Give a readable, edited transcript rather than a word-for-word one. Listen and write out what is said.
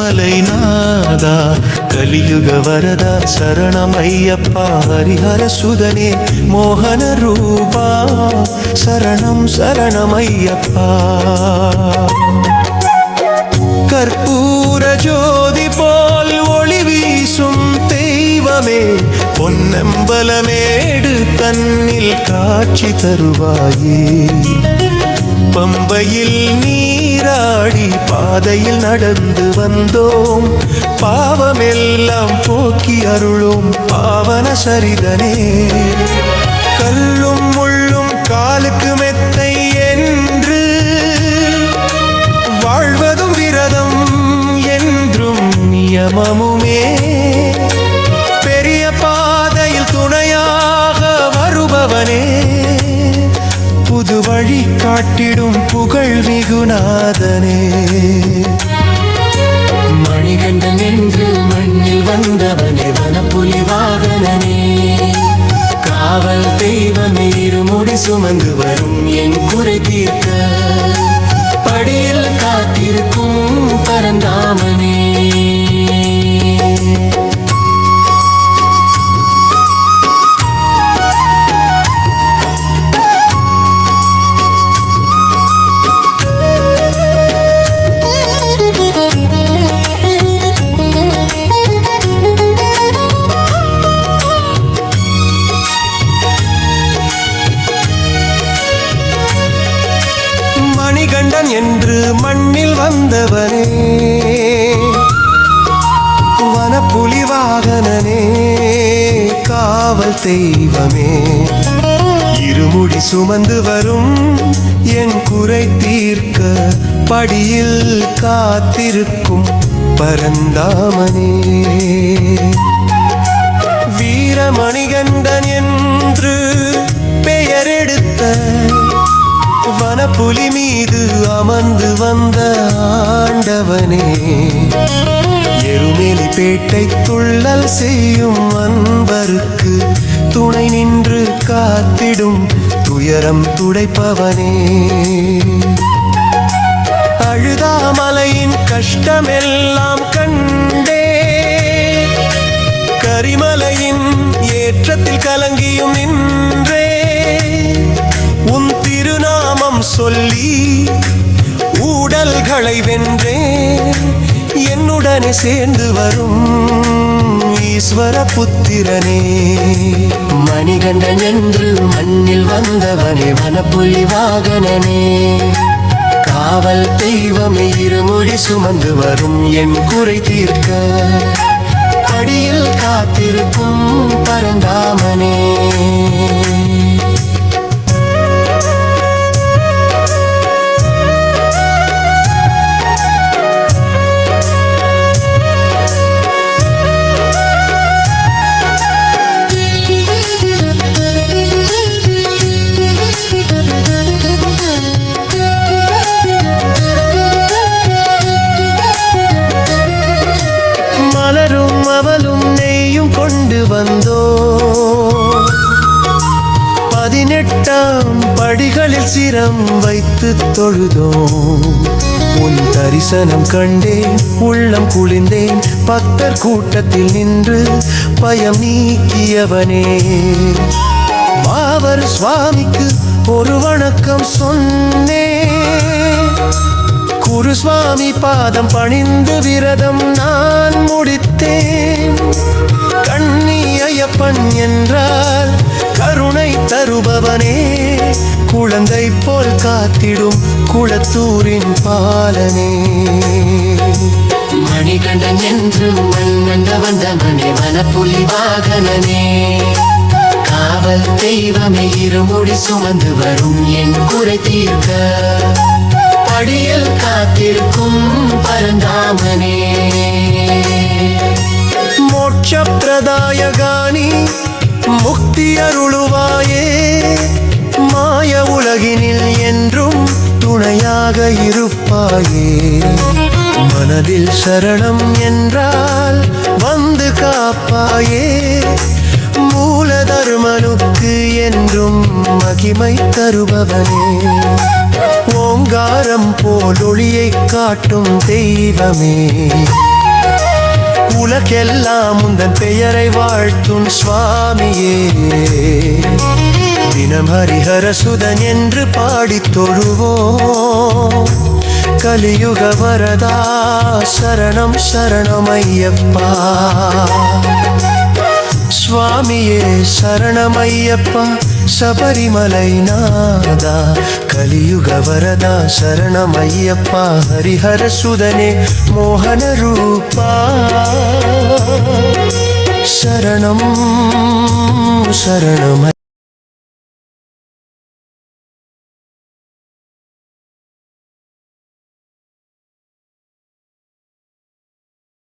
திருமலை நாதா கலியுக வரதா சரணமையப்பா ஹரிஹர சுதனே மோகன ரூபா சரணம் சரணமையப்பா கற்பூர ஜோதி போல் ஒளி வீசும் தெய்வமே பொன்னம்பலமேடு தன்னில் காட்சி தருவாயே பம்பையில் நீராடி பாதையில் நடந்து வந்தோம் பாவமெல்லாம் போக்கி அருளும் பாவன சரிதனே கல்லும் முள்ளும் காலுக்கு மெத்தை என்று வாழ்வதும் விரதம் என்றும் நியமமுமே பெரிய பாதையில் துணையாக வருபவனே புது வழி காட்டிடும் புகழ் மிகுநாதனே மணிகண்டன் என்று மண்ணில் வந்தவனே வனப்புலி வாகனனே காவல் தெய்வமே இருமுடி சுமந்து வரும் என் குறை தீர்க்க படியில் காத்திருக்கும் பரந்தாமனே மணிகண்டன் என்று மண்ணில் வந்தவனே வனப்புலி வாகனனே காவல் தெய்வமே இருமுடி சுமந்து வரும் என் குறை தீர்க்க படியில் காத்திருக்கும் பரந்தாமனே வீரமணிகண்டன் என்று பெயரெடுத்த வனப்புலி மீது அமர்ந்து வந்த ஆண்டவனே எருமேலி பேட்டை துள்ளல் செய்யும் அன்பருக்கு துணை நின்று காத்திடும் துயரம் துடைப்பவனே அழுதாமலையின் கஷ்டமெல்லாம் கண்டே கரிமலையின் ஏற்றத்தில் கலங்கியும் நின்றே உன் திருநாமம் சொல்லி ஊடல்களை வென்றேன் என்னுடனே சேர்ந்து வரும் ஈஸ்வர புத்திரனே மணிகண்டன் என்று மண்ணில் வந்தவனே வனப்புலி வாகனனே காவல் தெய்வமே இருமுடி சுமந்து வரும் என் குறை தீர்க்க படியில் காத்திருக்கும் பரந்தாமனே மலரும் அவளும் நெய்யும் கொண்டு வந்தோ 18ஆம் படிகளில் சிரம் வைத்து தொழுதோம் உன் தரிசனம் கண்டேன் உள்ளம் குளிர்ந்தேன் பக்தர் கூட்டத்தில் நின்று பயம் நீக்கியவனே வாவர் சுவாமிக்கு ஒரு வணக்கம் சொன்னேன் குருசுவாமி பாதம் பணிந்து விரதம் நான் முடித்தேன் கண்ணி ஐயப்பன் என்றால் கருணை தருபவனே குழந்தை போல் காத்திடும் குளத்தூரின் பாலனே மணிகண்டன் என்று மண்கண்ட வந்தவனே வனப்புலி வாகனனே காவல் தெய்வமே இருமுடி சுமந்து வரும் என் குறை தீர்க்க படியில் காத்திருக்கும் பரந்தாமனே மோட்ச பிரதாயகானி முக்தி அருளுவாயே மாய உலகினில் என்றும் துணையாக இருப்பாயே மனதில் சரணம் என்றால் வந்து காப்பாயே மூலதர்மனுக்கு என்றும் மகிமை தருபவனே ஓங்காரம் போல் ஒளியை காட்டும் தெய்வமே உலகெல்லாம் உந்தன் பெயரை வாழ்த்தும் சுவாமியே தினம் ஹரிஹர சுதன் என்று பாடித் தொழுவோம் கலியுக வரதா சரணம் சரணம் ஐயப்பா சுவாமியே சரணம் ஐயப்பா சபரிமலை நாதா கலியுக வரதா சரணம் ஐயப்பா ஹரிஹர சுதனே மோகன ரூபா சரணம் சரணம்